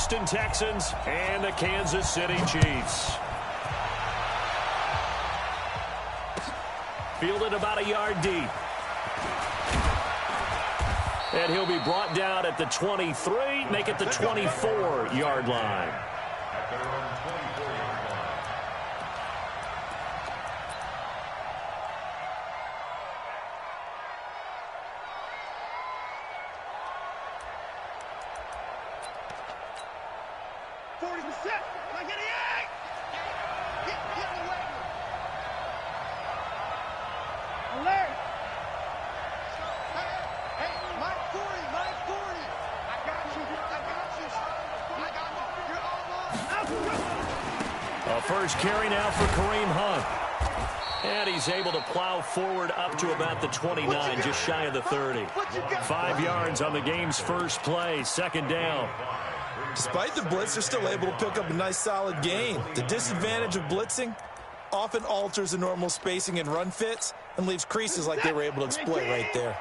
Houston Texans and the Kansas City Chiefs. Fielded about a yard deep. And he'll be brought down at the 23, make it the 24-yard line. First carry now for Kareem Hunt. And he's able to plow forward up to about the 29, just shy of the 30. 5 yards on the game's first play, second down. Despite the blitz, they're still able to pick up a nice solid gain. The disadvantage of blitzing often alters the normal spacing and run fits and leaves creases like they were able to exploit right there.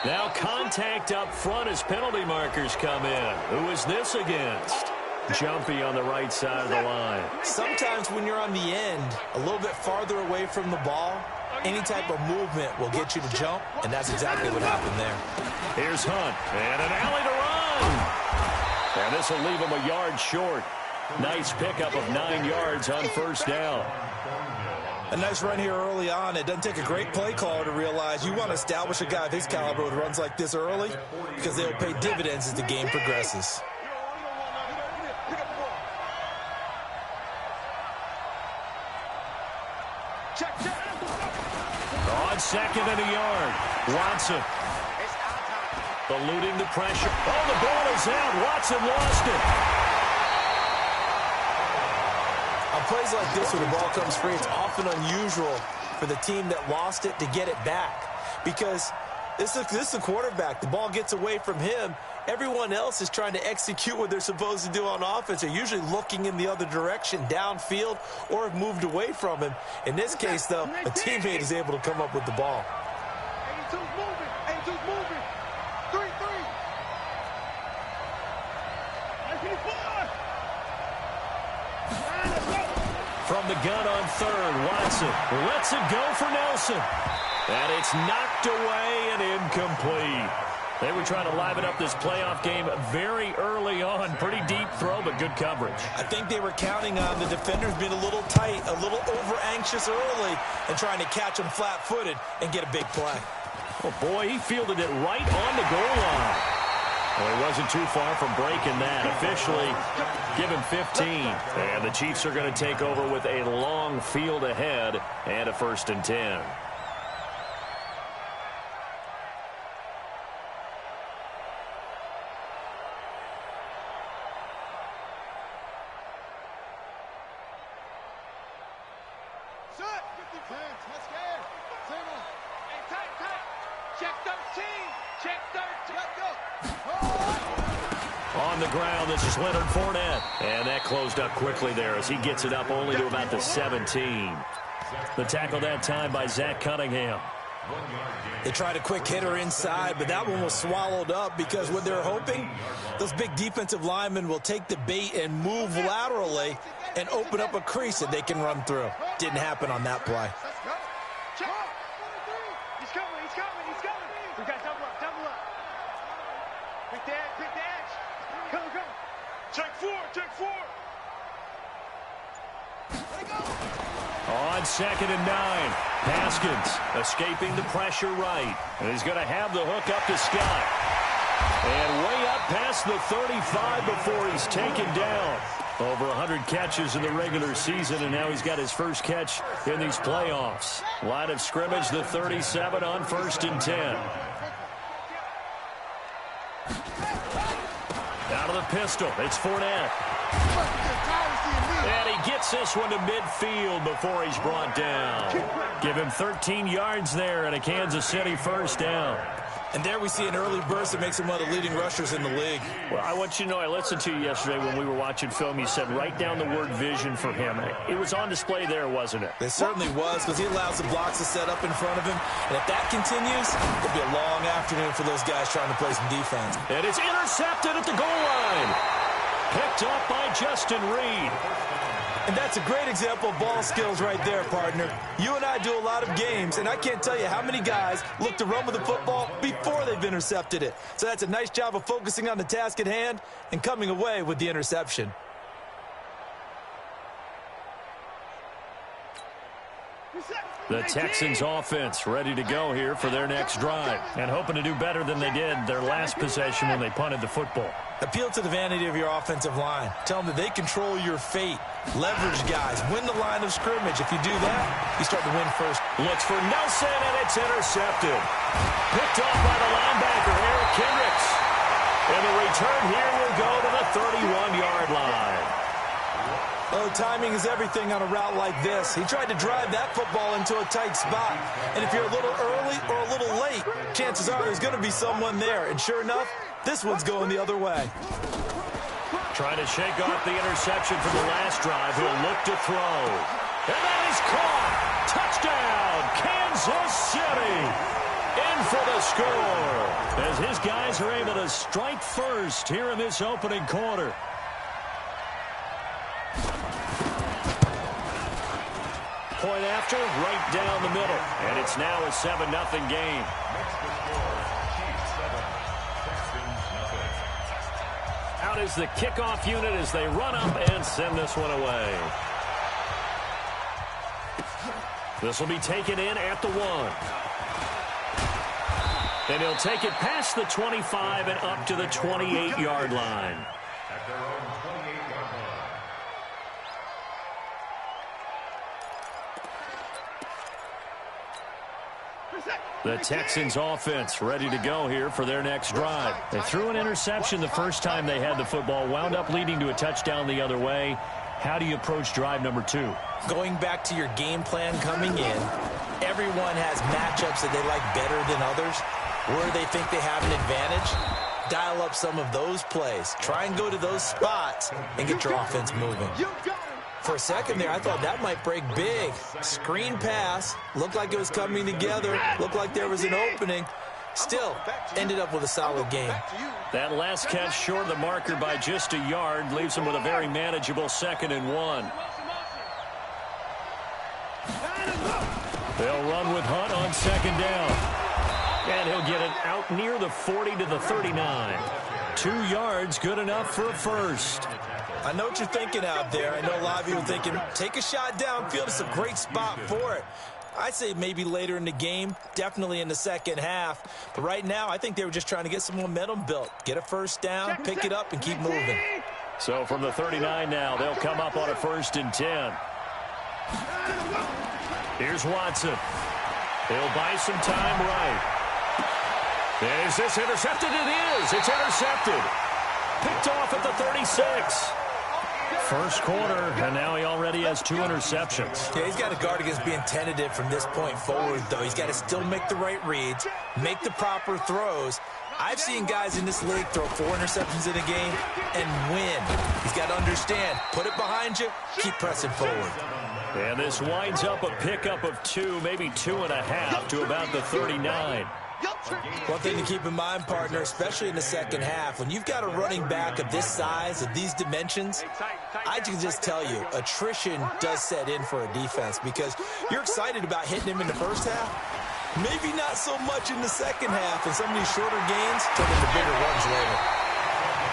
Now contact up front as penalty markers come in. Who is this against? Jumpy on the right side of the line. Sometimes when you're on the end, a little bit farther away from the ball, any type of movement will get you to jump, and that's exactly what happened there. Here's Hunt, and an alley to run. And this will leave him a yard short. Nice pickup of 9 yards on first down. A nice run here early on. It doesn't take a great play caller to realize you want to establish a guy of his caliber who runs like this early because they'll pay dividends as the game progresses. On second and a yard, Watson eluding the pressure. Oh, the ball is out. Watson lost it. On plays like this where the ball comes free, it's often unusual for the team that lost it to get it back because this is the quarterback. The ball gets away from him. Everyone else is trying to execute what they're supposed to do on offense. They're usually looking in the other direction, downfield, or have moved away from him. In this case, though, a teammate is able to come up with the ball. 82's moving. 82's moving. 3-3. 94. From the gun on third, Watson lets it go for Nelson. And it's knocked away and incomplete. They were trying to liven up this playoff game very early on. Pretty deep throw, but good coverage. I think they were counting on the defenders being a little tight, a little over-anxious early, and trying to catch them flat-footed and get a big play. Oh, boy, he fielded it right on the goal line. Well, he wasn't too far from breaking that. Officially, give him 15. And the Chiefs are going to take over with a long field ahead and a 1st and 10. On the ground, this is Leonard Fournette. And that closed up quickly there as he gets it up only to about the 17. The tackle that time by Zach Cunningham. They tried a quick hitter inside, but that one was swallowed up because what they're hoping, those big defensive linemen will take the bait and move laterally and open up a crease that they can run through. Didn't happen on that play. He's coming. We got double up. Quick dash. Come. Check four. On 2nd and 9, Haskins escaping the pressure right. And he's going to have the hook up to Scott. And way up past the 35 before he's taken down. Over 100 catches in the regular season, and now he's got his first catch in these playoffs. Line of scrimmage, the 37 on 1st and 10. Out of the pistol, it's Fournette. And he gets this one to midfield before he's brought down. Give him 13 yards there and a Kansas City 1st down. And there we see an early burst that makes him one of the leading rushers in the league. Well, I want you to know, I listened to you yesterday when we were watching film. You said write down the word vision for him. It was on display there, wasn't it? It certainly was, because he allows the blocks to set up in front of him. And if that continues, it'll be a long afternoon for those guys trying to play some defense. And it's intercepted at the goal Picked up by Justin Reed. And that's a great example of ball skills right there, partner. You and I do a lot of games, and I can't tell you how many guys look to run with the football before they've intercepted it. So that's a nice job of focusing on the task at hand and coming away with the interception. The Texans offense ready to go here for their next drive and hoping to do better than they did their last possession when they punted the football. Appeal to the vanity of your offensive line. Tell them that they control your fate. Leverage guys. Win the line of scrimmage. If you do that, you start to win first. Looks for Nelson, and it's intercepted. Picked off by the linebacker, Eric Kendricks. And the return here will go to the 31-yard line. Oh, timing is everything on a route like this. He tried to drive that football into a tight spot. And if you're a little early or a little late, chances are there's going to be someone there. And sure enough, this one's going the other way. Trying to shake off the interception from the last drive. He'll look to throw. And that is caught. Touchdown, Kansas City. In for the score. As his guys are able to strike first here in this opening quarter. Point after, right down the middle. And it's now a 7-0 game. Out is the kickoff unit as they run up and send this one away. This will be taken in at the 1. And he'll take it past the 25 and up to the 28-yard line. The Texans offense ready to go here for their next drive. They threw an interception the first time they had the football, wound up leading to a touchdown the other way. How do you approach drive number 2? Going back to your game plan coming in, everyone has matchups that they like better than others. Where they think they have an advantage, dial up some of those plays. Try and go to those spots and get your offense moving. For a second there, I thought that might break big. Screen pass. Looked like it was coming together. Looked like there was an opening. Still, ended up with a solid game. That last catch short of the marker by just a yard leaves him with a very manageable 2nd and 1. They'll run with Hunt on 2nd down. And he'll get it out near the 40 to the 39. 2 yards, good enough for a first. I know what you're thinking out there. I know a lot of you are thinking, take a shot downfield. It's a great spot for it. I'd say maybe later in the game, definitely in the second half. But right now, I think they were just trying to get some momentum built. Get a first down, pick it up, and keep moving. So from the 39 now, they'll come up on a 1st and 10. Here's Watson. He'll buy some time right. Is this intercepted? It is. It's intercepted. Picked off at the 36. First quarter, and now he already has 2 interceptions. Yeah, he's got to guard against being tentative from this point forward, though. He's got to still make the right reads, make the proper throws. I've seen guys in this league throw 4 interceptions in a game and win. He's got to understand, put it behind you, keep pressing forward. And this winds up a pickup of 2, maybe 2.5 to about the 39. One thing to keep in mind, partner, especially in the second half, when you've got a running back of this size, of these dimensions, I can just tell you, attrition does set in for a defense because you're excited about hitting him in the first half, maybe not so much in the second half, and some of these shorter gains turn into bigger runs later.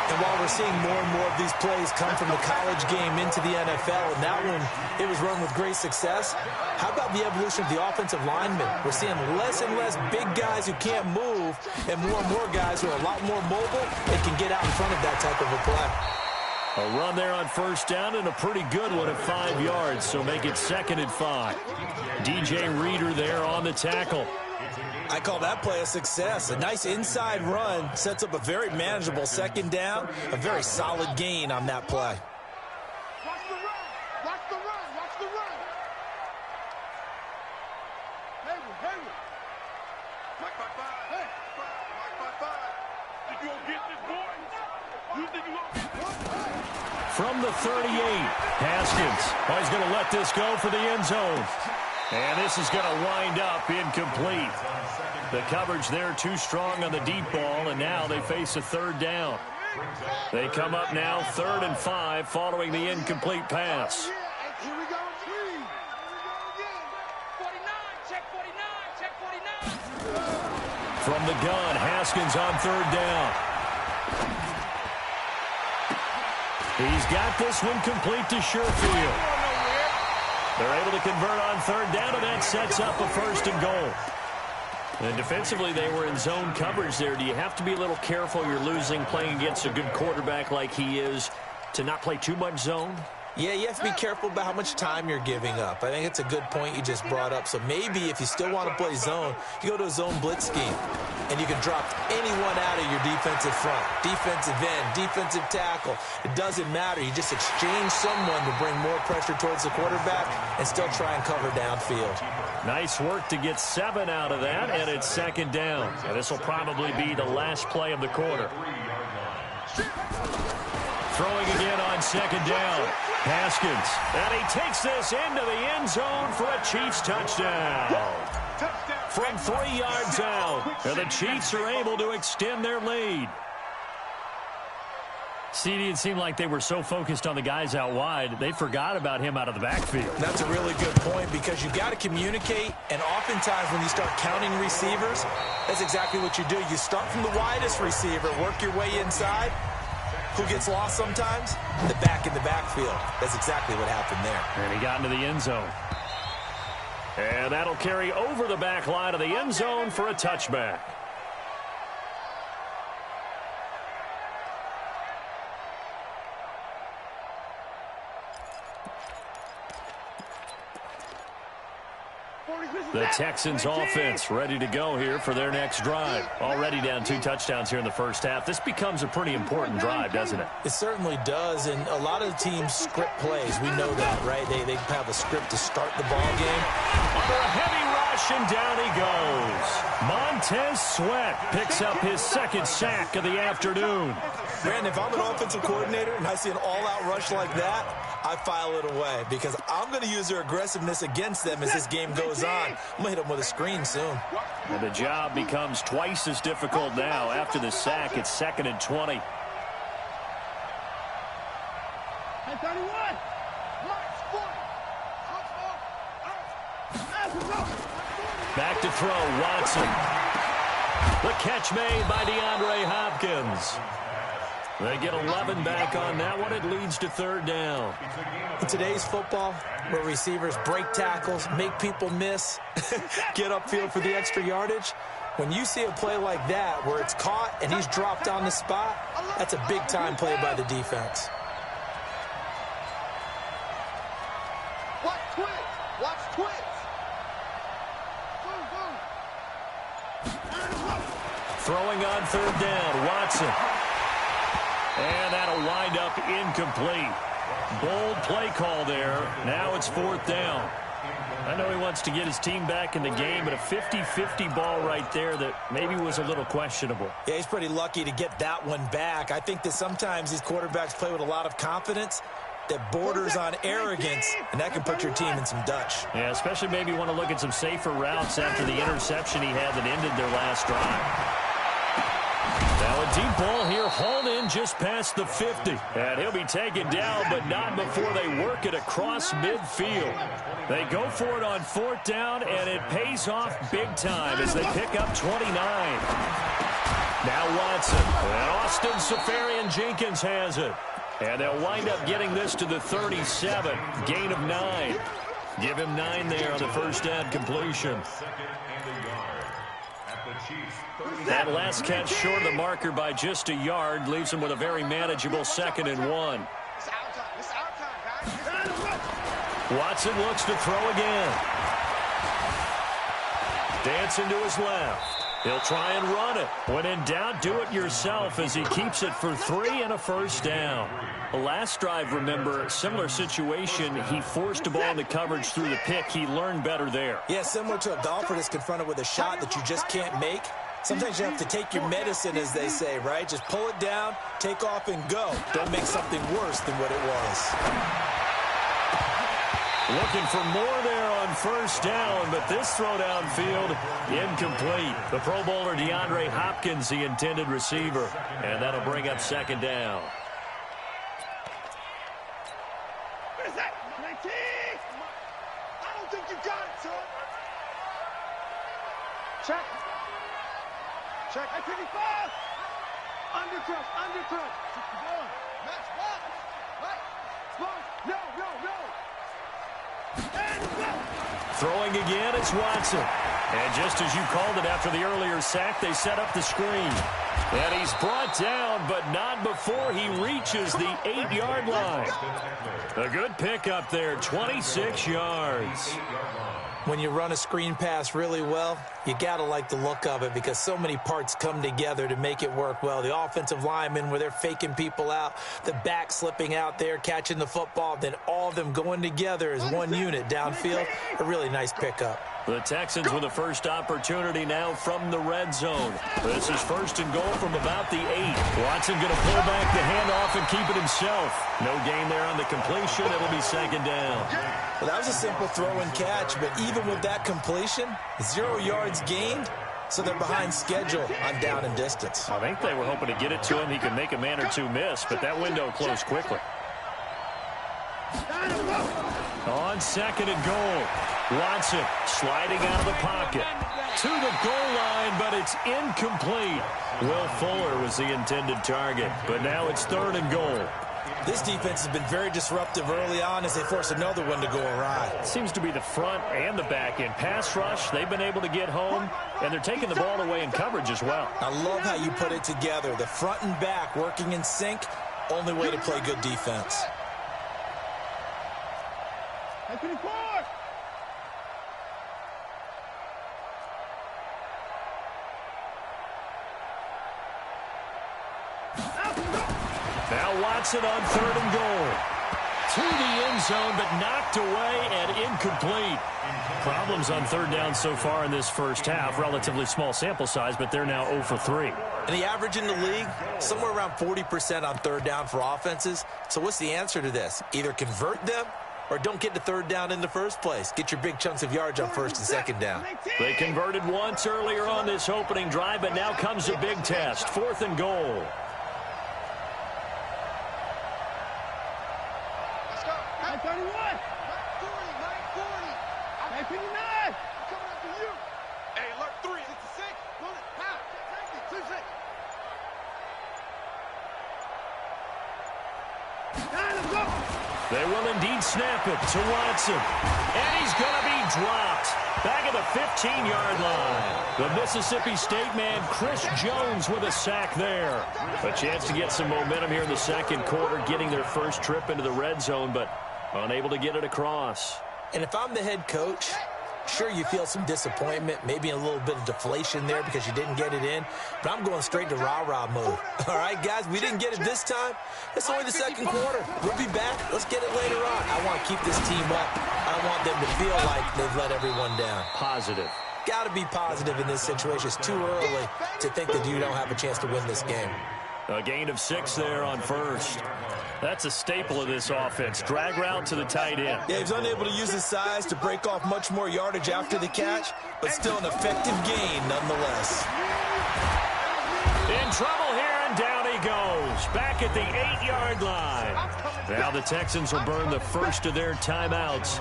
And while we're seeing more and more of these plays come from the college game into the NFL, and that one, it was run with great success, how about the evolution of the offensive linemen? We're seeing less and less big guys who can't move and more guys who are a lot more mobile and can get out in front of that type of a play. A run there on 1st down and a pretty good one at 5 yards, so make it 2nd and 5. DJ Reader there on the tackle. I call that play a success. A nice inside run sets up a very manageable 2nd down, a very solid gain on that play. Watch the run. Watch the run. Watch the run. Hayward. Mike by 5. Hey. Mike by 5. Think you gonna get this, boy? You think you gonna get this? From the 38, Haskins. Oh, he's going to let this go for the end zone. And this is going to wind up incomplete. The coverage there too strong on the deep ball, and now they face a 3rd down. They come up now 3rd and 5 following the incomplete pass. Here we go. From the gun, Haskins on 3rd down. He's got this one complete to Sherfield. They're able to convert on 3rd down, and that sets up a 1st and goal. And defensively, they were in zone coverage there. Do you have to be a little careful? You're losing, playing against a good quarterback like he is, to not play too much zone? Yeah, you have to be careful about how much time you're giving up. I think it's a good point you just brought up. So maybe if you still want to play zone, you go to a zone blitz scheme, and you can drop anyone out of your defensive front, defensive end, defensive tackle. It doesn't matter. You just exchange someone to bring more pressure towards the quarterback and still try and cover downfield. Nice work to get 7 out of that, and it's 2nd down. And this will probably be the last play of the quarter. Throwing again on 2nd down. Haskins, and he takes this into the end zone for a Chiefs touchdown. From 3 yards out, and the Chiefs are able to extend their lead. CD, it seemed like they were so focused on the guys out wide, they forgot about him out of the backfield. That's a really good point because you've got to communicate, and oftentimes when you start counting receivers, that's exactly what you do. You start from the widest receiver, work your way inside. Who gets lost sometimes? The back in the backfield. That's exactly what happened there. And he got into the end zone. And that'll carry over the back line of the end zone for a touchback. The Texans offense ready to go here for their next drive. Already down 2 touchdowns here in the first half. This becomes a pretty important drive, doesn't it? It certainly does, and a lot of the teams script plays. We know that, right? They have a script to start the ball game. Under a heavy rush, and down he goes. Montez Sweat picks up his 2nd sack of the afternoon. Brandon, if I'm an offensive coordinator and I see an all-out rush like that, I file it away because I'm going to use their aggressiveness against them as this game goes on. I'm going to hit them with a screen soon. And the job becomes twice as difficult now. After the sack, it's 2nd and 20. Back to throw, Watson. The catch made by DeAndre Hopkins. They get 11 back on that one. It leads to 3rd down. In today's football, where receivers break tackles, make people miss, get upfield for the extra yardage, when you see a play like that where it's caught and he's dropped on the spot, that's a big-time play by the defense. Watch twins. Watch twins. Throwing on 3rd down, Watson. And that'll wind up incomplete. Bold play call there. Now it's 4th down. I know he wants to get his team back in the game, but a 50-50 ball right there that maybe was a little questionable. Yeah, he's pretty lucky to get that one back. I think that sometimes these quarterbacks play with a lot of confidence that borders on arrogance, and that can put your team in some Dutch. Yeah, especially maybe want to look at some safer routes after the interception he had that ended their last drive. Now a deep ball here, hauled in just past the 50. And he'll be taken down, but not before they work it across midfield. They go for it on 4th down, and it pays off big time as they pick up 29. Now Watson, and Austin Seferian-Jenkins has it. And they'll wind up getting this to the 37, gain of 9. Give him 9 there on the first down completion. That last catch short of the marker by just a yard leaves him with a very manageable 2nd and 1. Watson looks to throw again. Dancing to his left. He'll try and run it. When in doubt, do it yourself as he keeps it for 3 and a first down. The last drive, remember, similar situation. He forced a ball into coverage through the pick. He learned better there. Yeah, similar to a golfer that's confronted with a shot that you just can't make. Sometimes you have to take your medicine, as they say, right? Just pull it down, take off, and go. Don't make something worse than what it was. Looking for more there on first down, but this throw downfield incomplete. The Pro Bowler DeAndre Hopkins, the intended receiver, and that'll bring up second down. What is that? 19? I don't think you got it, son. Check. Check. Hey, 55. Undercrush, undercrush. Match box. Right. Box. No. Throwing again, it's Watson. And just as you called it after the earlier sack, they set up the screen. And he's brought down, but not before he reaches the 8-yard line. A good pickup there, 26 yards. When you run a screen pass really well, you got to like the look of it because so many parts come together to make it work well. The offensive linemen where they're faking people out, the back slipping out there, catching the football, then all of them going together as one unit downfield. A really nice pickup. The Texans with a first opportunity now from the red zone. This is first and goal from about the 8. Watson going to pull back the handoff and keep it himself. No gain there on the completion. It'll be second down. Well, that was a simple throw and catch, but even with that completion, 0 yards gained, so they're behind schedule on down and distance. I think they were hoping to get it to him. He could make a man or two miss, but that window closed quickly. On second and goal, Watson sliding out of the pocket to the goal line, but it's incomplete. Will Fuller was the intended target, but now it's third and goal. This defense has been very disruptive early on as they force another one to go awry. Seems to be the front and the back end. Pass rush, they've been able to get home, and they're taking the ball away in coverage as well. I love how you put it together. The front and back working in sync, only way to play good defense. Now Watson on third and goal. To the end zone, but knocked away and incomplete. Problems on third down so far in this first half. Relatively small sample size, but they're now 0 for 3. And the average in the league, somewhere around 40% on third down for offenses. So what's the answer to this? Either convert them or don't get to third down in the first place. Get your big chunks of yards on first and second down. They converted once earlier on this opening drive, but now comes a big test. Fourth and goal. Let's go. 31. 40. 59. I'm coming after you. Hey, alert 3. 66. Run it. How? 66. They will indeed snap it to Watson. And he's going to be dropped. Back at the 15-yard line. The Mississippi State man, Chris Jones, with a sack there. A chance to get some momentum here in the second quarter, getting their first trip into the red zone, but unable to get it across. And if I'm the head coach, sure, you feel some disappointment, maybe a little bit of deflation there because you didn't get it in, but I'm going straight to rah-rah mode. All right, guys, we didn't get it this time. It's only the second quarter. We'll be back. Let's get it later on. I want to keep this team up. I want them to feel like they've let everyone down. Positive. Got to be positive in this situation. It's too early to think that you don't have a chance to win this game. A gain of 6 there on first. That's a staple of this offense. Drag route to the tight end. Yeah, he's unable to use his size to break off much more yardage after the catch, but still an effective gain nonetheless. In trouble here, and down he goes. Back at the 8-yard line. Now the Texans will burn the first of their timeouts.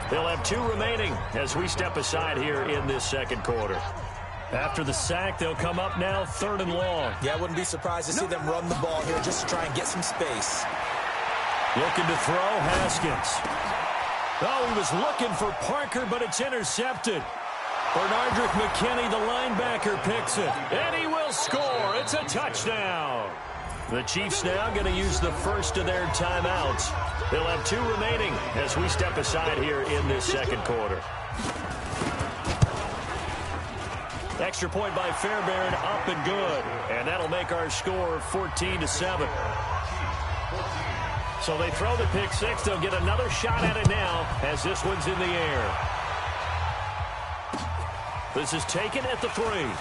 They'll have 2 remaining as we step aside here in this second quarter. After the sack, they'll come up now third and long. Yeah, I wouldn't be surprised to see them run the ball here just to try and get some space. Looking to throw, Haskins. Oh, he was looking for Parker, but it's intercepted. Bernardrick McKinney, the linebacker, picks it. And he will score. It's a touchdown. The Chiefs now going to use the first of their timeouts. They'll have 2 remaining as we step aside here in this second quarter. Extra point by Fairbairn, up and good. And that'll make our score 14-7. So they throw the pick 6. They'll get another shot at it now as this one's in the air. This is taken at the 3. And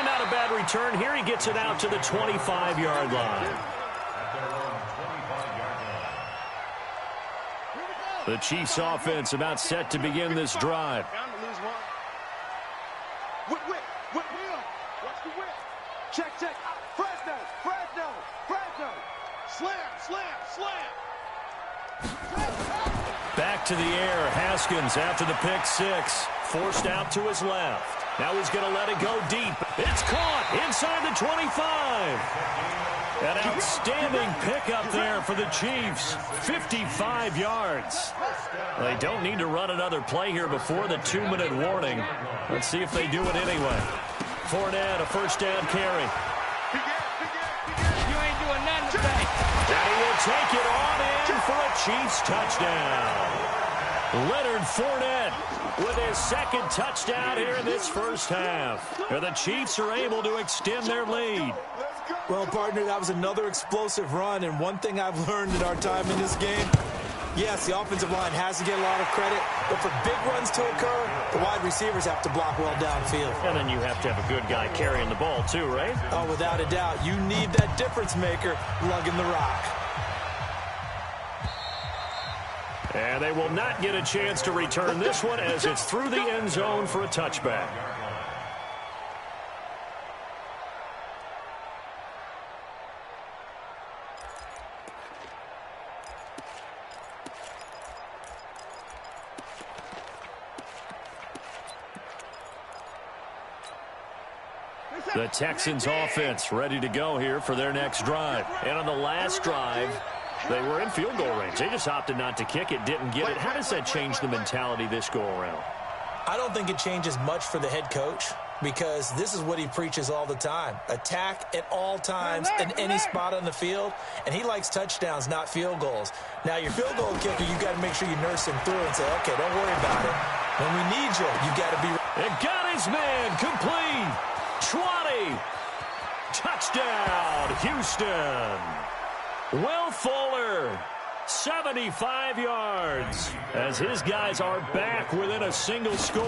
not a bad return here. He gets it out to the 25-yard line. The Chiefs offense about set to begin this drive. Bound to lose one. Whip. Watch the whip. Check. Fresno. Slam. Back to the air. Haskins after the pick six. Forced out to his left. Now he's going to let it go deep. It's caught inside the 25. An outstanding pickup there for the Chiefs. 55 yards. They don't need to run another play here before the 2-minute warning. Let's see if they do it anyway. Fournette, a first down carry. You ain't doing nothing today. And he will take it on in for a Chiefs touchdown. Leonard Fournette with his second touchdown here in this first half. And the Chiefs are able to extend their lead. Well, partner, that was another explosive run, and one thing I've learned in our time in this game, yes, the offensive line has to get a lot of credit, but for big runs to occur, the wide receivers have to block well downfield. And then you have to have a good guy carrying the ball too, right? Oh, without a doubt. You need that difference maker lugging the rock. And they will not get a chance to return this one as it's through the end zone for a touchback. The Texans offense ready to go here for their next drive. And on the last drive, they were in field goal range. They just opted not to kick it, didn't get it. How does that change the mentality this go-around? I don't think it changes much for the head coach because this is what he preaches all the time. Attack at all times in any spot on the field, and he likes touchdowns, not field goals. Now, your field goal kicker, you got to make sure you nurse him through and say, okay, don't worry about it. When we need you, you got to be ready. It got his man complete. 20. Touchdown, Houston. Will Fuller, 75 yards, as his guys are back within a single score.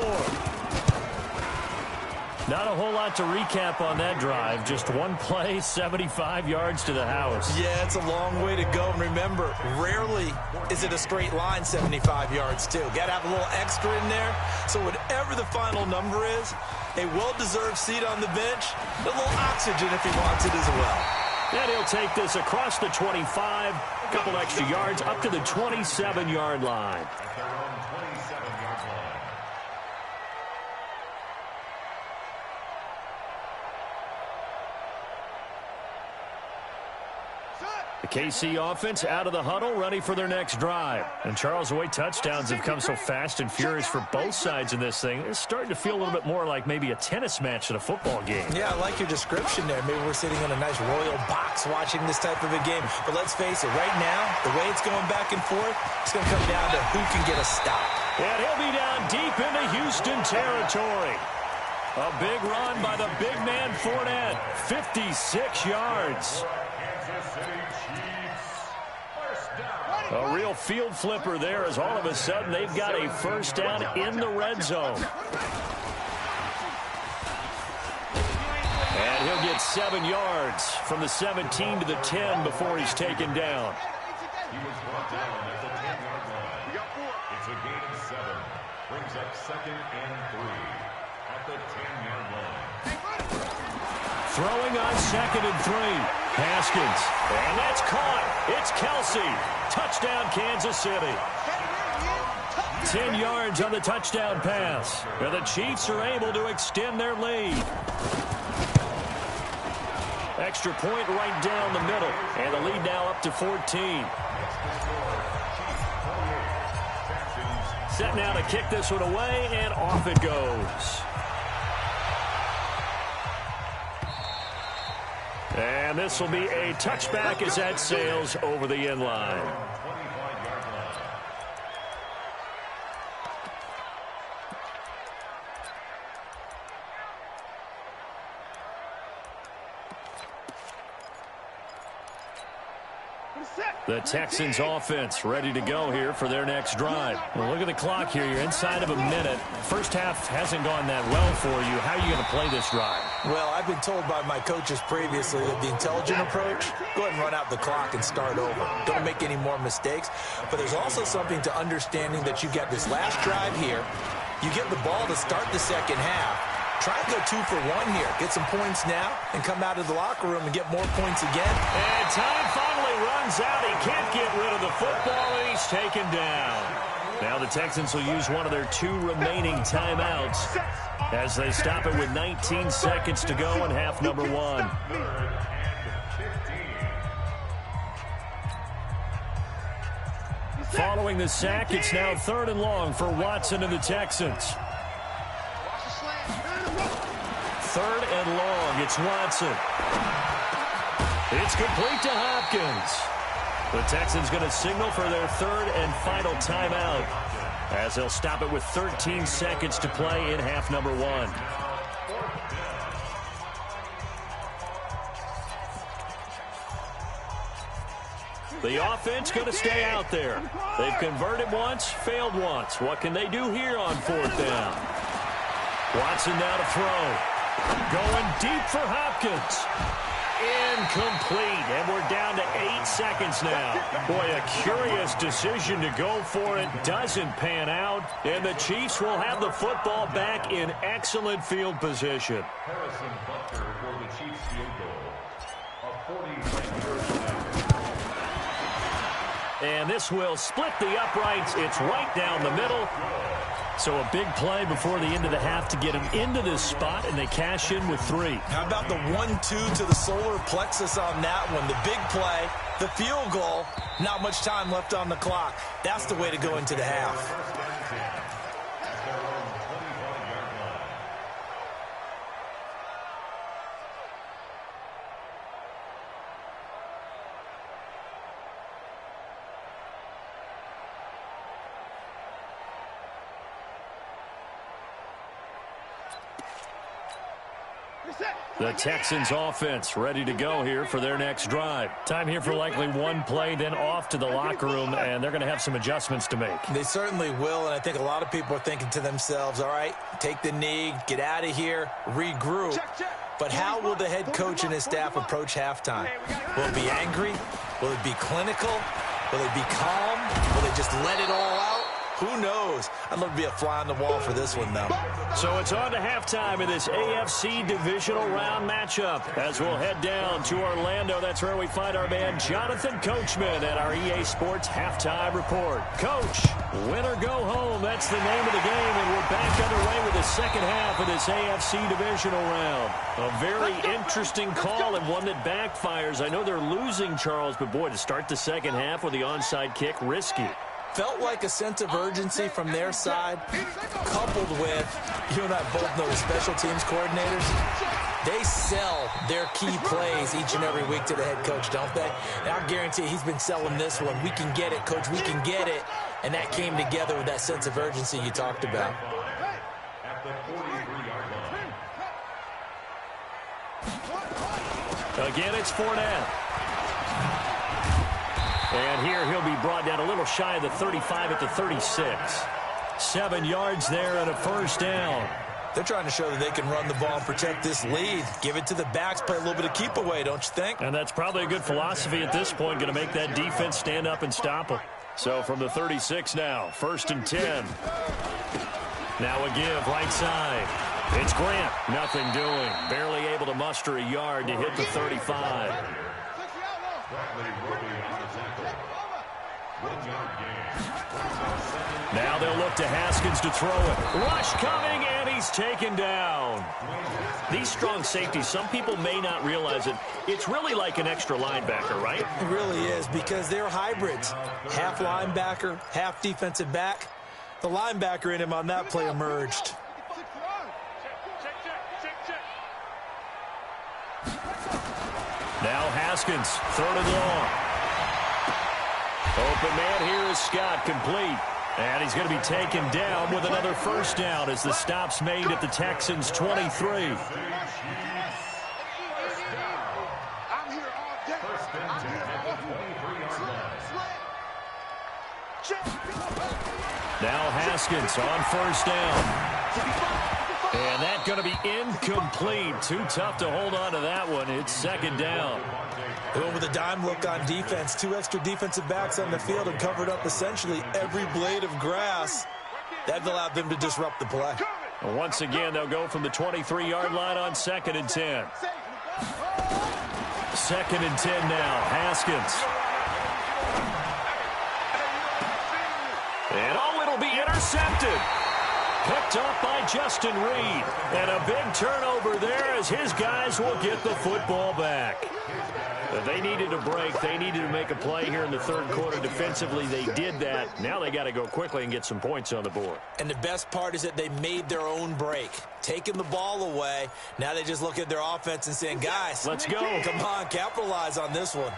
Not a whole lot to recap on that drive. Just one play, 75 yards to the house. Yeah, it's a long way to go. And remember, rarely is it a straight line 75 yards, too. Got to have a little extra in there. So whatever the final number is, a well-deserved seat on the bench, a little oxygen if he wants it as well. And he'll take this across the 25, a couple extra yards, up to the 27-yard line. The KC offense out of the huddle, ready for their next drive. And Charles, the way touchdowns have come so fast and furious for both sides in this thing, it's starting to feel a little bit more like maybe a tennis match than a football game. Yeah, I like your description there. Maybe we're sitting in a nice royal box watching this type of a game. But let's face it, right now, the way it's going back and forth, it's going to come down to who can get a stop. And he'll be down deep into Houston territory. A big run by the big man Fournette, 56 yards. A real field flipper there as all of a sudden they've got a first down in the red zone. And he'll get 7 yards from the 17 to the 10 before he's taken down. He was brought down at the 10-yard line. We got 4. It's a gain of 7. Brings up 2nd and 3 at the 10-yard line. Throwing on 2nd and 3. Haskins. And that's caught. It's Kelsey. Touchdown, Kansas City. 10 yards on the touchdown pass. And the Chiefs are able to extend their lead. Extra point right down the middle. And the lead now up to 14. Set now to kick this one away, and off it goes. And this will be a touchback as that sails over the end line. The Texans offense ready to go here for their next drive. Well, look at the clock here. You're inside of a minute. First half hasn't gone that well for you. How are you going to play this drive? Well, I've been told by my coaches previously that the intelligent approach, go ahead and run out the clock and start over. Don't make any more mistakes. But there's also something to understanding that you get this last drive here. You get the ball to start the second half. Try and go 2 for 1 here. Get some points now and come out of the locker room and get more points again. And time finally runs out. He can't get rid of the football, and he's taken down. Now the Texans will use one of their 2 remaining timeouts as they stop it with 19 seconds to go in half number 1. Following the sack, it's now 3rd and long for Watson and the Texans. 3rd and long, it's Watson. It's complete to Hopkins. The Texans going to signal for their 3rd and final timeout as they'll stop it with 13 seconds to play in half number 1. The offense going to stay out there. They've converted once, failed once. What can they do here on 4th down? Watson now to throw. Going deep for Hopkins. Incomplete, and we're down to 8 seconds now. Boy, a curious decision to go for it. Doesn't pan out, and the Chiefs will have the football back in excellent field position. Harrison Butker for the Chiefs field goal. A 40-yard. And this will split the uprights. It's right down the middle. So a big play before the end of the half to get him into this spot, and they cash in with 3. How about the 1-2 to the solar plexus on that one? The big play, the field goal, not much time left on the clock. That's the way to go into the half. The Texans offense ready to go here for their next drive. Time here for likely one play, then off to the locker room, and they're going to have some adjustments to make. They certainly will, and I think a lot of people are thinking to themselves, all right, take the knee, get out of here, regroup. But how will the head coach and his staff approach halftime? Will it be angry? Will it be clinical? Will it be calm? Will they just let it all out? Who knows? I'd love to be a fly on the wall for this one, though. So it's on to halftime in this AFC divisional round matchup. As we'll head down to Orlando, that's where we find our man Jonathan Coachman at our EA Sports Halftime Report. Coach, win or go home, that's the name of the game, and we're back underway with the second half of this AFC divisional round. A very interesting call and one that backfires. I know they're losing, Charles, but boy, to start the second half with the onside kick, risky. Felt like a sense of urgency from their side, coupled with, you and I both know the special teams coordinators. They sell their key plays each and every week to the head coach, don't they? And I guarantee he's been selling this one. We can get it, coach, we can get it. And that came together with that sense of urgency you talked about. At the 43-yard line. Again, it's Fournette. And here he'll be brought down a little shy of the 35 at the 36. 7 yards there and a first down. They're trying to show that they can run the ball and protect this lead. Give it to the backs, play a little bit of keep away, don't you think? And that's probably a good philosophy at this point, going to make that defense stand up and stop them. So from the 36 now, 1st and 10. Now a give right side. It's Grant, nothing doing. Barely able to muster a yard to hit the 35. Now they'll look to Haskins to throw it. Rush coming, and he's taken down. These strong safeties, some people may not realize it. It's really like an extra linebacker, right? It really is, because they're hybrids. Half linebacker, half defensive back. The linebacker in him on that play emerged. Now Haskins, 3rd and long. Open man here is Scott, complete. And he's going to be taken down with another first down as the stop's made at the Texans' 23. Now Haskins on first down. And that's going to be incomplete. Too tough to hold on to that one. It's second down. Going with a dime look on defense. 2 extra defensive backs on the field and covered up essentially every blade of grass. That allowed them to disrupt the play. Once again, they'll go from the 23-yard line on 2nd and 10. 2nd and 10 now. Haskins. And it'll be intercepted. Picked up by Justin Reed. And a big turnover there as his guys will get the football back. They needed a break. They needed to make a play here in the third quarter defensively. They did that. Now they got to go quickly and get some points on the board. And the best part is that they made their own break. Taking the ball away. Now they just look at their offense and saying, guys, let's go. Come on, capitalize on this one.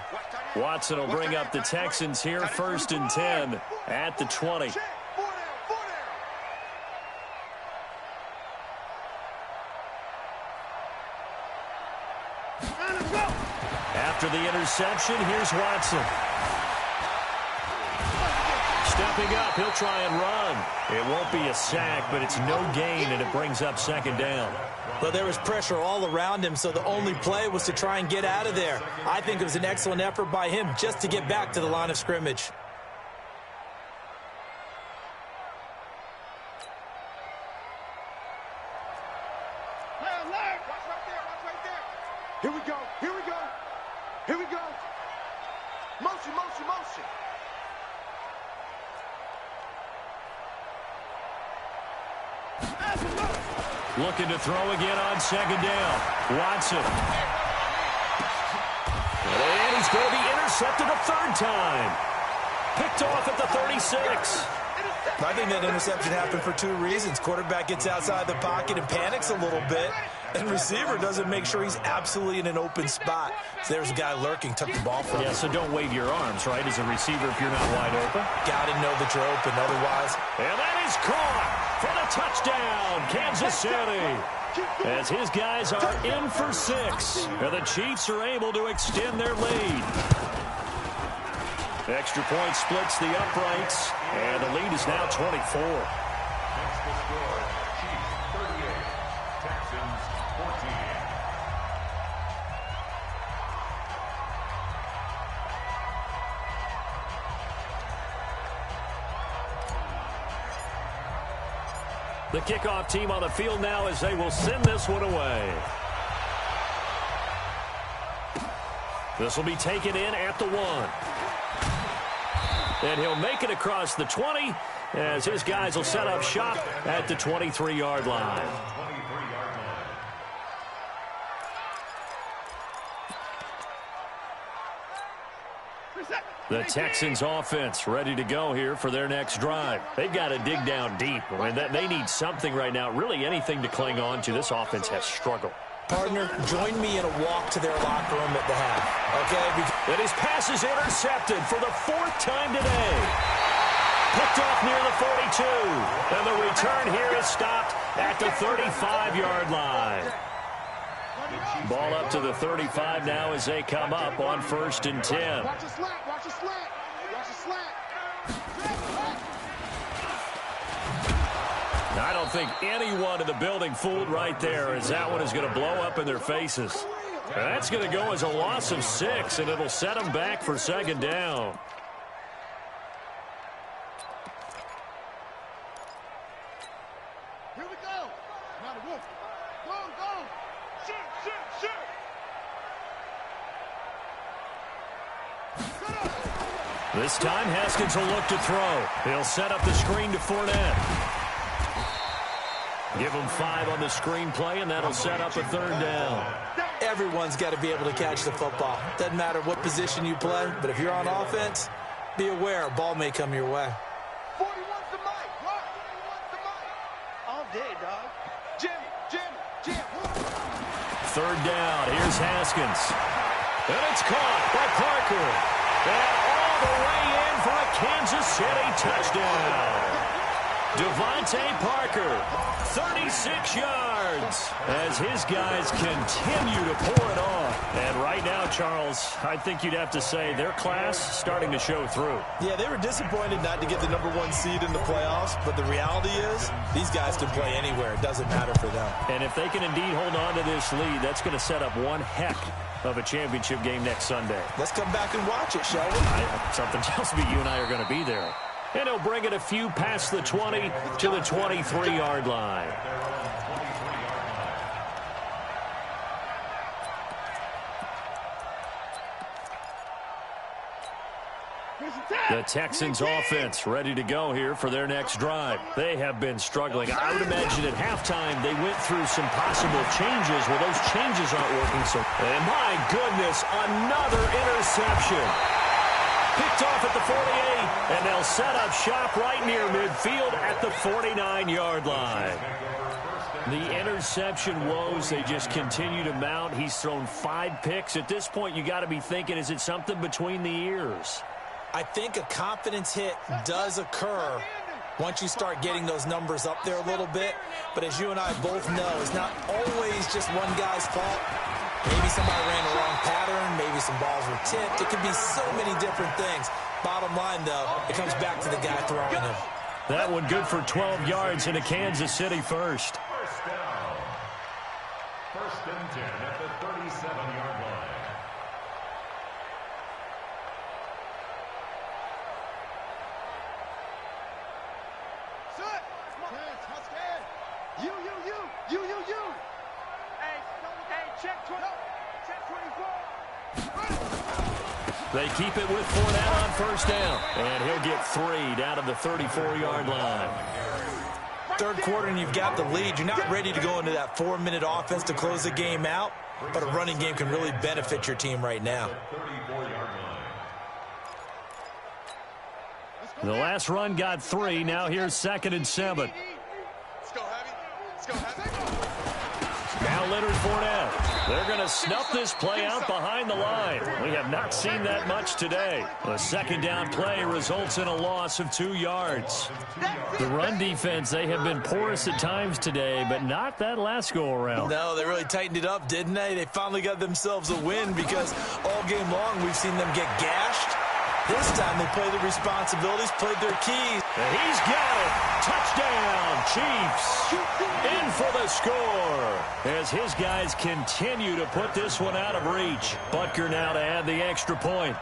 Watson will bring up the Texans here, 1st and 10 at the 20. After the interception, here's Watson. Stepping up, he'll try and run. It won't be a sack, but it's no gain, and it brings up 2nd down. Well, there was pressure all around him, so the only play was to try and get out of there. I think it was an excellent effort by him just to get back to the line of scrimmage. Here we go. Here we go. Here we go. Motion, motion, motion. Looking to throw again on 2nd down. Watson. And he's going to be intercepted a 3rd time. Picked off at the 36. I think that interception happened for 2 reasons. Quarterback gets outside the pocket and panics a little bit, and receiver doesn't make sure he's absolutely in an open spot. So there's a guy lurking, took the ball from him. Yeah, so don't wave your arms, right, as a receiver if you're not wide open. Got to know that you're open, otherwise. And that is caught for the touchdown, Kansas City. As his guys are in for 6. And the Chiefs are able to extend their lead. Extra point splits the uprights, and the lead is now 24. That's the score. Chiefs 38, Texans 14. The kickoff team on the field now as they will send this one away. This will be taken in at the 1. And he'll make it across the 20 as his guys will set up shop at the 23-yard line. The Texans offense ready to go here for their next drive. They've got to dig down deep. I mean, they need something right now, really anything to cling on to. This offense has struggled. Partner, join me in a walk to their locker room at the half, okay? And his pass is intercepted for the 4th time today. Picked off near the 42. And the return here is stopped at the 35-yard line. Ball up to the 35 now as they come up on 1st and 10. Watch a slant, watch a slant, watch a slant. I don't think anyone in the building fooled right there, as that one is going to blow up in their faces. That's going to go as a loss of 6, and it'll set them back for 2nd down. Here we go. Now the wolf. Go, go. Shoot, shoot, shoot. This time, Haskins will look to throw. He'll set up the screen to Fournette. Give him 5 on the screen play, and that'll set up a 3rd down. Everyone's got to be able to catch the football. Doesn't matter what position you play, but if you're on offense, be aware a ball may come your way. 41's the mic. What? 41's the mic. All day, dog. Jim. 3rd down. Here's Haskins. And it's caught by Parker. And all the way in for a Kansas City touchdown. Devontae Parker, 36 yards, as his guys continue to pour it on. And right now, Charles, I think you'd have to say their class starting to show through. Yeah, they were disappointed not to get the #1 seed in the playoffs, but the reality is these guys can play anywhere. It doesn't matter for them. And if they can indeed hold on to this lead, that's going to set up one heck of a championship game next Sunday. Let's come back and watch it, shall we? Something tells me you and I are going to be there. And he'll bring it a few past the 20 to the 23-yard line. The Texans offense ready to go here for their next drive. They have been struggling. I would imagine at halftime they went through some possible changes. Well, those changes aren't working. So, and my goodness, another interception. Picked off at the 48, and they'll set up shop right near midfield at the 49-yard line. The interception woes, they just continue to mount. He's thrown 5 picks. At this point, you got to be thinking, is it something between the ears? I think a confidence hit does occur once you start getting those numbers up there a little bit. But as you and I both know, it's not always just one guy's fault. Maybe somebody ran the wrong pattern. Maybe some balls were tipped. It could be so many different things. Bottom line, though, it comes back to the guy throwing him. That one good for 12 yards into Kansas City first. First down. 1st and 10 at the 37-yard line. They keep it with Fournette on first down. And he'll get 3 down to the 34-yard line. Third quarter and you've got the lead. You're not ready to go into that 4-minute offense to close the game out. But a running game can really benefit your team right now. The last run got 3. Now here's 2nd and 7. Now Leonard Fournette. They're going to snuff this play out behind the line. We have not seen that much today. The 2nd down play results in a loss of 2 yards. The run defense, they have been porous at times today, but not that last go-around. No, they really tightened it up, didn't they? They finally got themselves a win because all game long we've seen them get gashed. This time they played their responsibilities, played their keys. And he's got it. Touchdown, Chiefs. In for the score as his guys continue to put this one out of reach. Butker now to add the extra point.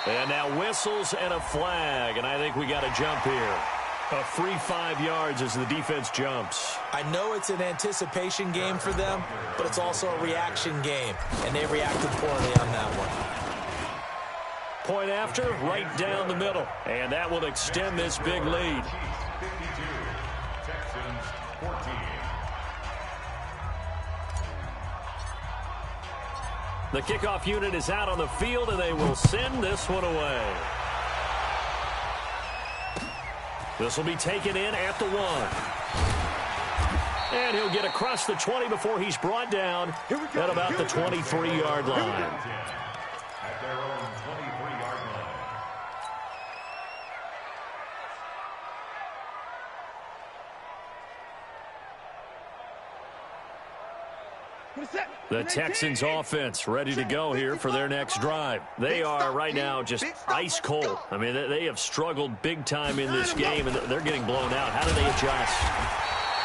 And now whistles and a flag, and I think we got a jump here. A free 5 yards as the defense jumps. I know it's an anticipation game for them, but it's also a reaction game, and they reacted poorly on that one. Point after, right down the middle, and that will extend this big lead. 52, Texans 14. The kickoff unit is out on the field, and they will send this one away. This will be taken in at the 1. And he'll get across the 20 before he's brought down at about the 23-yard line. At their own 23-yard line. The Texans offense ready to go here for their next drive. They are right now just ice cold. I mean, they have struggled big time in this game, and they're getting blown out. How do they adjust?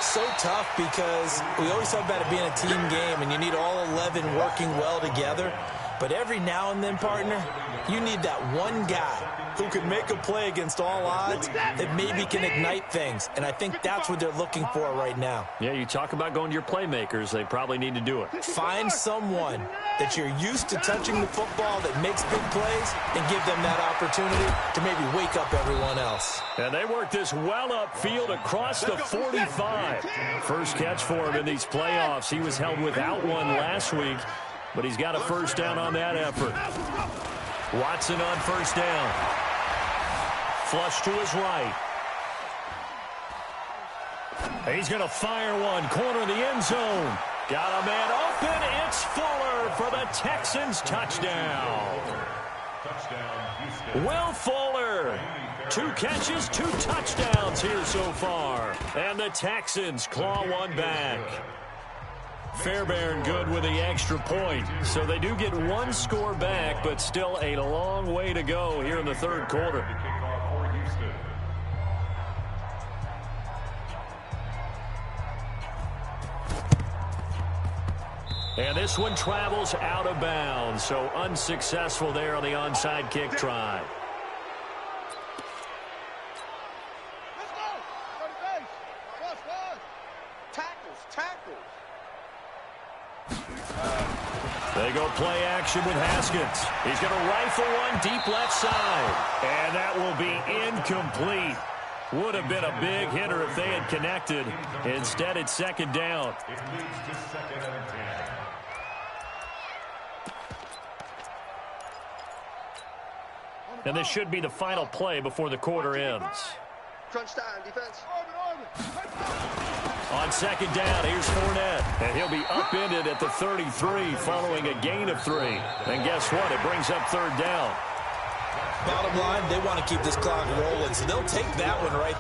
So tough because we always talk about it being a team game, and you need all 11 working well together. But every now and then, partner, you need that one guy who can make a play against all odds that maybe can ignite things. And I think that's what they're looking for right now. Yeah, you talk about going to your playmakers. They probably need to do it. Find someone that you're used to touching the football that makes big plays and give them that opportunity to maybe wake up everyone else. And they work this well upfield across the 45. First catch for him in these playoffs. He was held without one last week, but he's got a first down on that effort. Watson on first down. Flush to his right. He's going to fire one. Corner of the end zone. Got a man open. It's Fuller for the Texans touchdown. Touchdown, Houston. Will Fuller. 2 catches, 2 touchdowns here so far. And the Texans claw one back. Fairbairn good with the extra point. So they do get 1 score back, but still a long way to go here in the third quarter. And this one travels out of bounds, so unsuccessful there on the onside kick try. Let's go. Go to base. Rush. Tackles. They go play action with Haskins. He's going to rifle one deep left side. And that will be incomplete. Would have been a big hitter if they had connected. Instead, it's second down. It leads to 2nd and 10. And this should be the final play before the quarter ends. Crunch time, defense. On second down, here's Fournette. And he'll be upended at the 33 following a gain of 3. And guess what? It brings up third down. Bottom line, they want to keep this clock rolling, so they'll take that one right.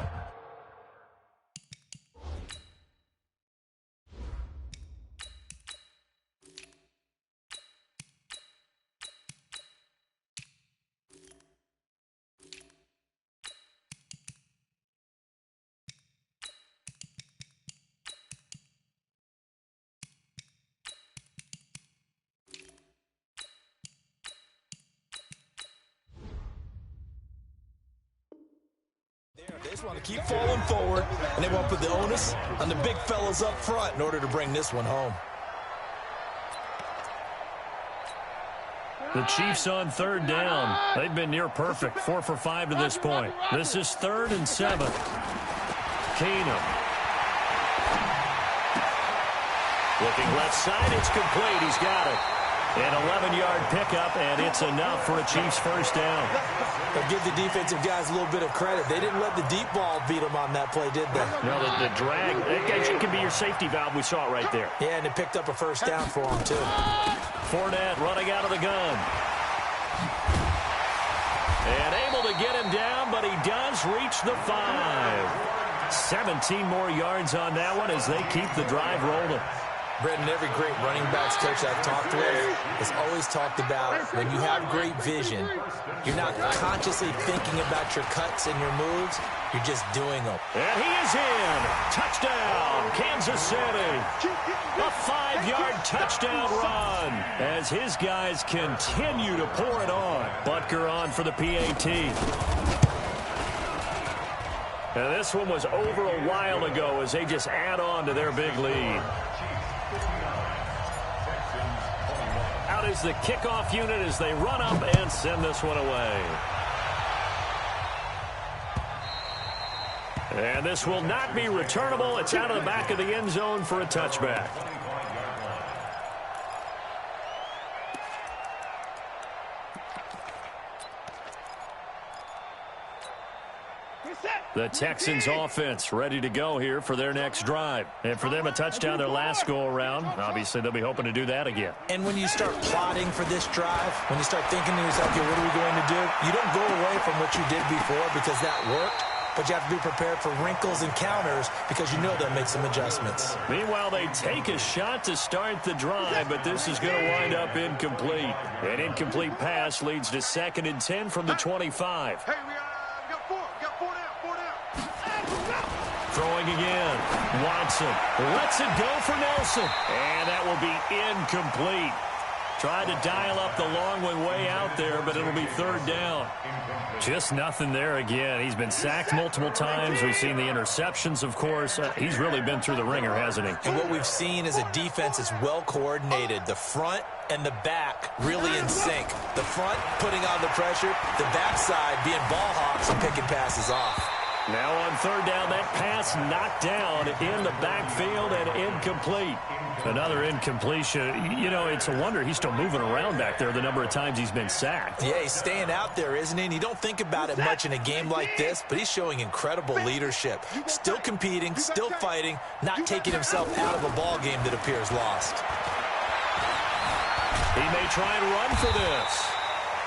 They just want to keep falling forward, and they want to put the onus on the big fellas up front in order to bring this one home. The Chiefs on third down. They've been near perfect, 4 for 5 to this point. This is 3rd and 7. Keenum. Looking left side, it's complete. He's got it. An 11-yard pickup, and it's enough for a Chiefs first down. They'll give the defensive guys a little bit of credit. They didn't let the deep ball beat them on that play, did they? No, the drag, that can be your safety valve. We saw it right there. Yeah, and it picked up a first down for them, too. Fournette running out of the gun. And able to get him down, but he does reach the 5. 17 more yards on that one as they keep the drive rolling. Brendan, every great running backs coach I've talked with has always talked about when you have great vision, you're not consciously thinking about your cuts and your moves, you're just doing them. And he is in. Touchdown, Kansas City. A 5-yard touchdown run as his guys continue to pour it on. Butker on for the PAT. And this one was over a while ago as they just add on to their big lead. Out is the kickoff unit as they run up and send this one away. And this will not be returnable. It's out of the back of the end zone for a touchback. The Texans offense ready to go here for their next drive. And for them, a touchdown their last go-around. Obviously, they'll be hoping to do that again. And when you start plotting for this drive, when you start thinking to yourself, okay, what are we going to do? You don't go away from what you did before because that worked. But you have to be prepared for wrinkles and counters because you know they'll make some adjustments. Meanwhile, they take a shot to start the drive, but this is going to wind up incomplete. An incomplete pass leads to 2nd and 10 from the 25. Hey, we got 4. Got 4 down. Throwing again. Watson lets it go for Nelson. And that will be incomplete. Tried to dial up the long one way out there, but it'll be 3rd down. Just nothing there again. He's been sacked multiple times. We've seen the interceptions, of course. He's really been through the ringer, hasn't he? And what we've seen is a defense that's well coordinated. The front and the back really in sync. The front putting on the pressure, the backside being ball hawks and picking passes off. Now on 3rd down, that pass knocked down in the backfield and incomplete. Another incompletion. You know, it's a wonder he's still moving around back there the number of times he's been sacked. Yeah, he's staying out there, isn't he? And you don't think about it much in a game like this, but he's showing incredible leadership. Still competing, still fighting, not taking himself out of a ball game that appears lost. He may try and run for this.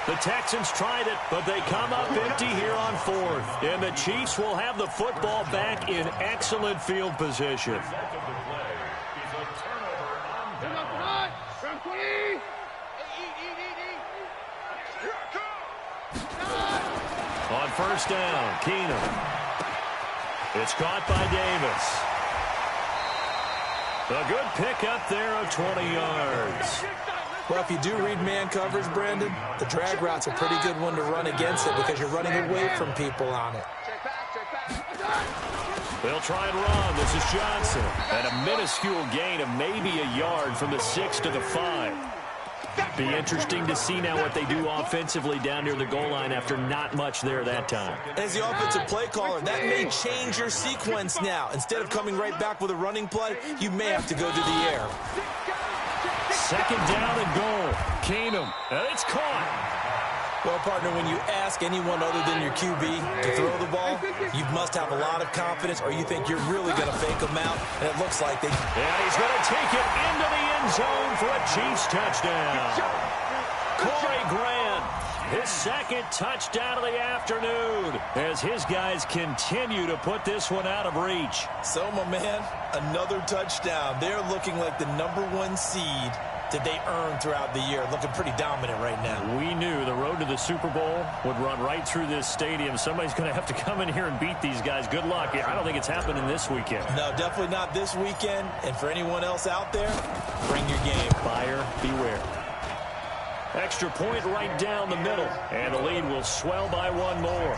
The Texans tried it, but they come up empty here on fourth. And the Chiefs will have the football back in excellent field position. On first down, Keenum. It's caught by Davis. A good pickup there of 20 yards. Well, if you do read man coverage, Brandon, the drag route's a pretty good one to run against it because you're running away from people on it. They'll try and run. This is Johnson. And a minuscule gain of maybe a yard from the 6 to the 5. Be interesting to see now what they do offensively down near the goal line after not much there that time. As the offensive play caller, that may change your sequence now. Instead of coming right back with a running play, you may have to go to the air. Second down and goal. Keenum. And it's caught. Well, partner, when you ask anyone other than your QB to throw the ball, you must have a lot of confidence or you think you're really going to fake them out, and it looks like they... And he's going to take it into the end zone for a Chiefs touchdown. Corey Grant, his second touchdown of the afternoon as his guys continue to put this one out of reach. So, my man, another touchdown. They're looking like the #1 seed that they earned throughout the year. Looking pretty dominant right now. We knew the road to the Super Bowl would run right through this stadium. Somebody's going to have to come in here and beat these guys. Good luck. I don't think it's happening this weekend. No, definitely not this weekend. And for anyone else out there, bring your game. Buyer beware. Extra point right down the middle. And the lead will swell by one more.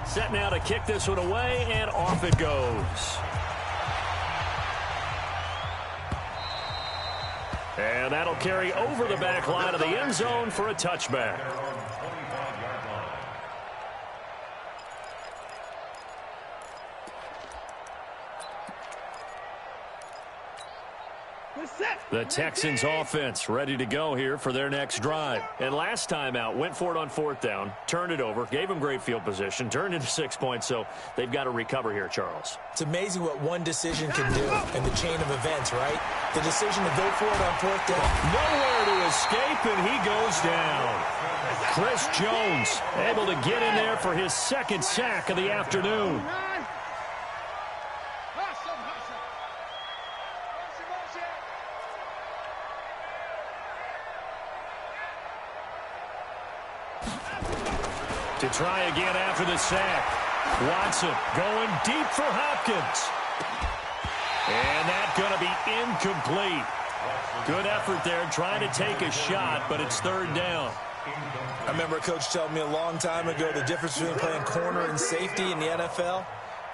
Set now to kick this one away, and off it goes. And that'll carry over the back line of the end zone for a touchback. The Texans offense ready to go here for their next drive. And last time out, went for it on fourth down, turned it over, gave them great field position, turned into 6 points, so they've got to recover here, Charles. It's amazing what one decision can do in the chain of events, right? The decision to go for it on fourth down. Nowhere to escape, and he goes down. Chris Jones able to get in there for his second sack of the afternoon. To try again after the sack. Watson going deep for Hopkins. And that's going to be incomplete. Good effort there trying to take a shot, but it's third down. I remember a coach telling me a long time ago the difference between playing corner and safety in the NFL.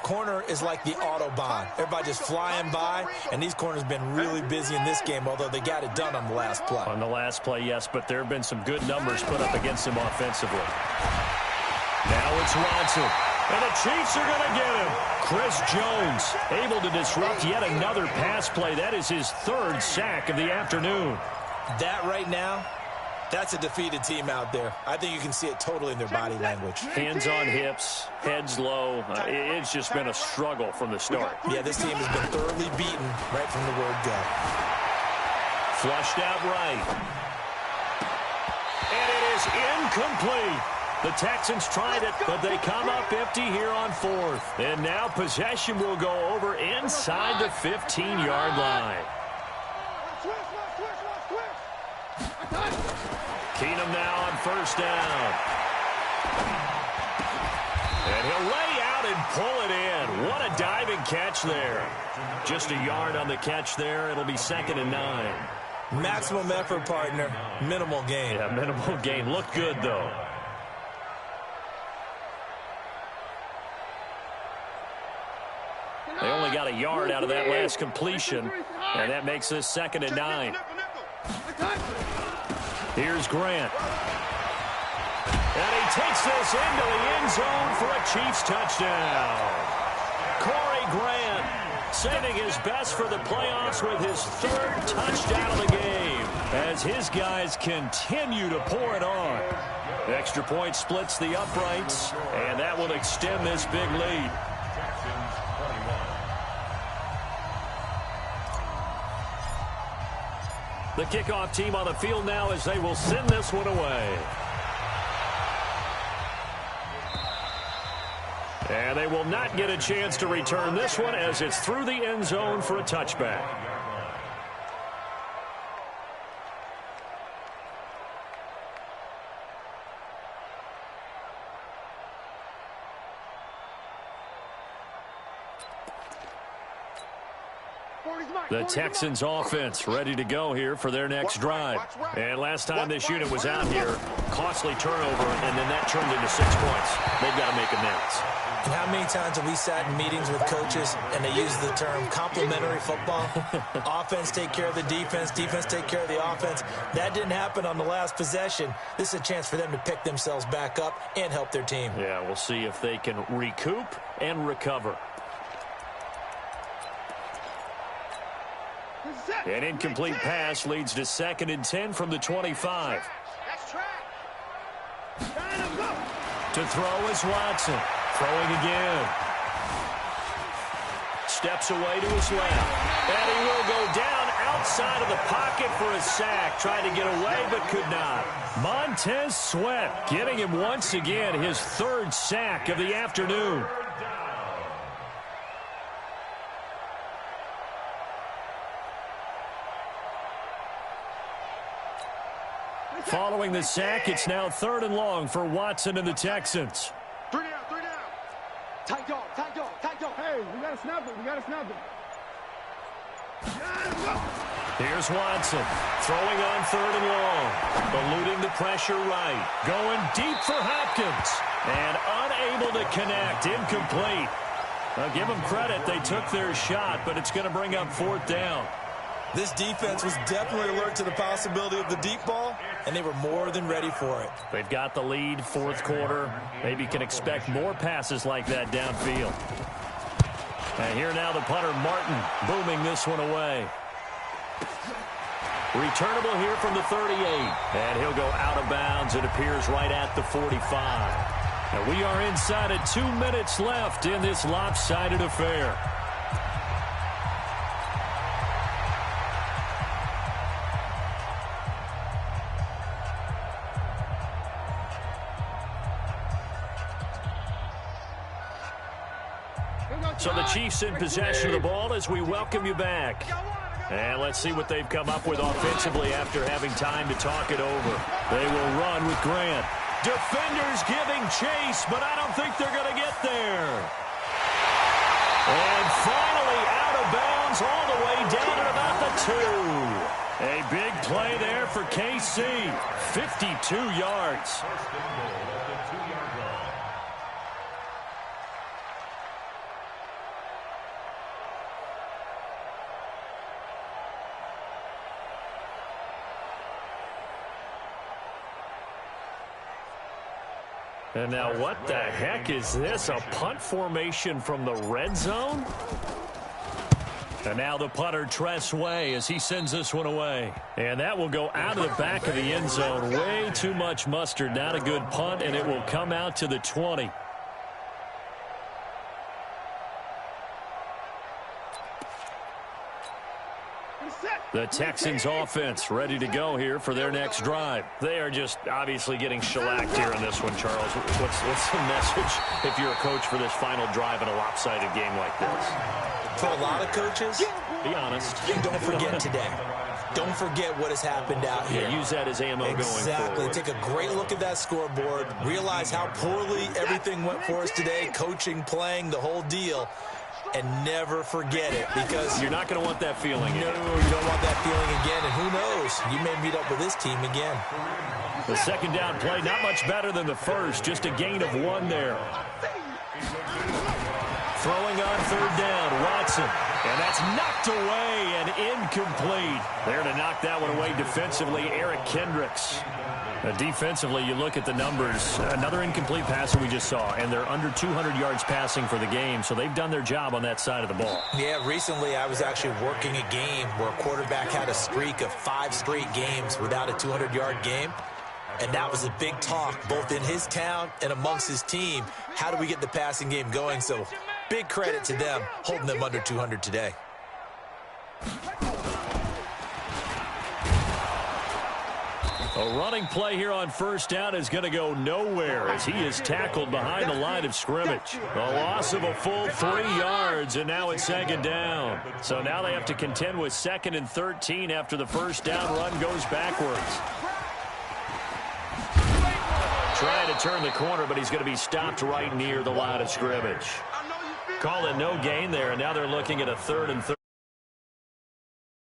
Corner is like the Autobahn. Everybody just flying by, and these corners have been really busy in this game, although they got it done on the last play. On the last play, yes, but there have been some good numbers put up against him offensively. Now it's Watson, and the Chiefs are going to get him. Chris Jones able to disrupt yet another pass play. That is his third sack of the afternoon. That right now, that's a defeated team out there. I think you can see it totally in their body language. Hands on hips, heads low. It's just been a struggle from the start. Yeah, this team has been thoroughly beaten right from the word go. Flushed out right. And it is incomplete. The Texans tried it, but they come up empty here on fourth. And now possession will go over inside the 15-yard line. Keenum now on first down. And he'll lay out and pull it in. What a diving catch there. Just a yard on the catch there. It'll be 2nd and 9. Maximum effort, partner. Minimal gain. Yeah, minimal gain. Looked good, though. They only got a yard out of that last completion, and that makes this 2nd and 9. Here's Grant. And he takes this into the end zone for a Chiefs touchdown. Corey Grant saving his best for the playoffs with his third touchdown of the game as his guys continue to pour it on. The extra point splits the uprights, and that will extend this big lead. The kickoff team on the field now as they will send this one away. And they will not get a chance to return this one as it's through the end zone for a touchback. The Texans offense ready to go here for their next drive. And last time this unit was out here, costly turnover, and then that turned into 6 points. They've got to make amends. And how many times have we sat in meetings with coaches and they use the term complementary football? Offense take care of the defense, defense take care of the offense. That didn't happen on the last possession. This is a chance for them to pick themselves back up and help their team. Yeah, we'll see if they can recoup and recover. An incomplete pass leads to 2nd and 10 from the 25. To throw is Watson. Throwing again. Steps away to his left. And he will go down outside of the pocket for a sack. Tried to get away but could not. Montez Sweat getting him once again his 3rd sack of the afternoon. Following the sack, it's now 3rd and long for Watson and the Texans. 3 down, 3 down. Tight dog, tight dog, tight dog. Hey, we got to snap it, we got to snap it. Here's Watson, throwing on 3rd and long, eluding the pressure right, going deep for Hopkins, and unable to connect, incomplete. I'll give them credit, they took their shot, but it's going to bring up 4th down. This defense was definitely alert to the possibility of the deep ball, and they were more than ready for it. They've got the lead, 4th quarter. Maybe can expect more passes like that downfield. And here now the punter, Martin, booming this one away. Returnable here from the 38. And he'll go out of bounds, it appears, right at the 45. And we are inside of 2 minutes left in this lopsided affair. So the Chiefs in possession of the ball as we welcome you back. And let's see what they've come up with offensively after having time to talk it over. They will run with Grant. Defenders giving chase, but I don't think they're going to get there. And finally out of bounds all the way down at about the 2. A big play there for KC. 52 yards. And now what the heck is this? A punt formation from the red zone? And now the punter, Tress Way, as he sends this one away. And that will go out of the back of the end zone. Way too much mustard. Not a good punt, and it will come out to the 20. The Texans offense ready to go here for their next drive. They are just obviously getting shellacked here in this one, Charles. What's the message if you're a coach for this final drive in a lopsided game like this? For a lot of coaches, be honest. Don't forget today. Don't forget what has happened out here. Yeah, use that as ammo going forward. Exactly. Take a great look at that scoreboard. Realize how poorly everything went for us today. Coaching, playing, the whole deal. And never forget it, because you're not going to want that feeling again. No, you don't want that feeling again. And who knows? You may meet up with this team again. The second down play, not much better than the first. Just a gain of 1 there. Throwing on 3rd down, Watson. And that's knocked away and incomplete. There to knock that one away defensively, Eric Kendricks. Defensively, you look at the numbers. Another incomplete pass that we just saw, and they're under 200 yards passing for the game, so they've done their job on that side of the ball. Yeah, recently I was actually working a game where a quarterback had a streak of 5 straight games without a 200-yard game, and that was a big talk both in his town and amongst his team. How do we get the passing game going? So big credit to them holding them under 200 today. A running play here on first down is going to go nowhere as he is tackled behind the line of scrimmage. A loss of a full 3 yards, and now it's second down. So now they have to contend with 2nd and 13 after the first down run goes backwards. Trying to turn the corner, but he's going to be stopped right near the line of scrimmage. Call it no gain there, and now they're looking at a 3rd and 13.